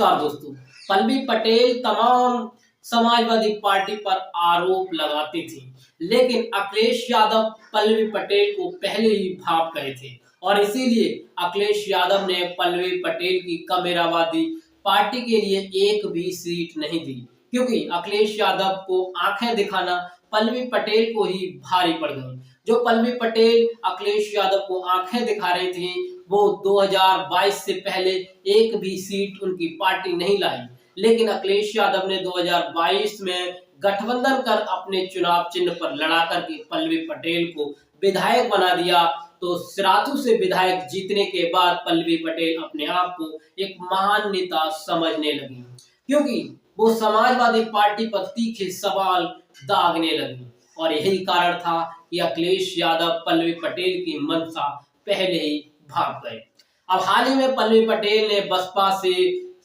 नमस्कार दोस्तों। पल्लवी पटेल तमाम समाजवादी पार्टी पर आरोप लगाती थी, लेकिन अखिलेश यादव पल्लवी पटेल को पहले ही भाप गए थे और इसीलिए अखिलेश यादव ने पल्लवी पटेल की कमेरावादी पार्टी के लिए एक भी सीट नहीं दी, क्योंकि अखिलेश यादव को आंखें दिखाना पल्लवी पटेल को ही भारी पड़ गई। जो पल्लवी पटेल अखिलेश यादव को आंखें दिखा रही थी, वो 2022 से पहले एक भी सीट उनकी पार्टी नहीं लाई, लेकिन अखिलेश यादव ने 2022 में गठबंधन कर अपने चुनाव चिन्ह पर लड़ा करके पल्लवी पटेल को विधायक बना दिया। तो सिराथू से विधायक जीतने के बाद पल्लवी पटेल अपने आप को एक महान नेता समझने लगी, क्योंकि वो समाजवादी पार्टी पर तीखे सवाल दागने लगी और यही कारण था कि अखिलेश यादव पल्लवी पटेल की मंशा पहले ही भाग गए। अब हाल ही में पल्लवी पटेल ने बसपा से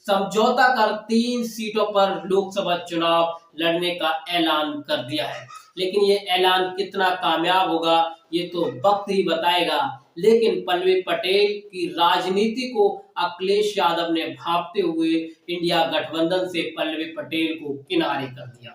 समझौता कर 3 सीटों पर लोकसभा चुनाव लड़ने का ऐलान कर दिया है, लेकिन ये ऐलान कितना कामयाब होगा ये तो वक्त ही बताएगा। लेकिन पल्लवी पटेल की राजनीति को अखिलेश यादव ने भांपते हुए इंडिया गठबंधन से पल्लवी पटेल को किनारे कर दिया।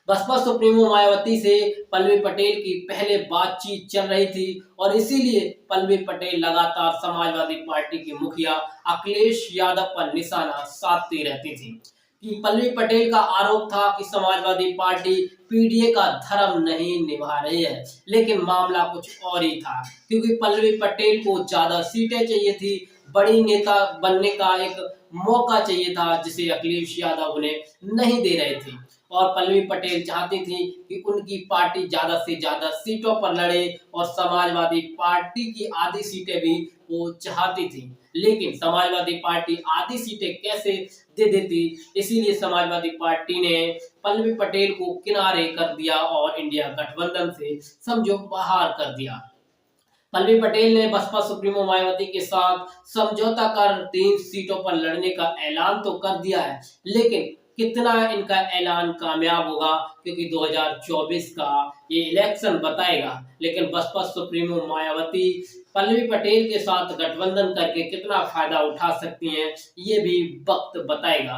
बसपा सुप्रीमो मायावती से पल्लवी पटेल की पहले बातचीत चल रही थी और इसीलिए पल्लवी पटेल लगातार समाजवादी पार्टी के मुखिया अखिलेश यादव पर निशाना साधती रहती थी। कि पल्लवी पटेल का आरोप था कि समाजवादी पार्टी पीडीए का धर्म नहीं निभा रही है, लेकिन मामला कुछ और ही था, क्योंकि पल्लवी पटेल को ज्यादा सीटें चाहिए थी, बड़ी नेता बनने का एक मौका चाहिए था, जिसे अखिलेश यादव उन्हें नहीं दे रहे थे। और पल्लवी पटेल चाहती थी कि उनकी पार्टी ज्यादा से ज्यादा सीटों पर लड़े और समाजवादी पार्टी की आधी सीटें भी वो चाहती थी, लेकिन समाजवादी पार्टी आधी सीटें कैसे दे देती, इसीलिए समाजवादी पार्टी ने पल्लवी पटेल को किनारे कर दिया और इंडिया गठबंधन से समझो बाहर कर दिया। पल्लवी पटेल ने बसपा सुप्रीमो मायावती के साथ समझौता कर 3 सीटों पर लड़ने का ऐलान तो कर दिया है, लेकिन कितना इनका ऐलान कामयाब होगा, क्योंकि 2024 का ये इलेक्शन बताएगा। लेकिन बसपा सुप्रीमो मायावती पल्लवी पटेल के साथ गठबंधन करके कितना फायदा उठा सकती हैं, ये भी वक्त बताएगा।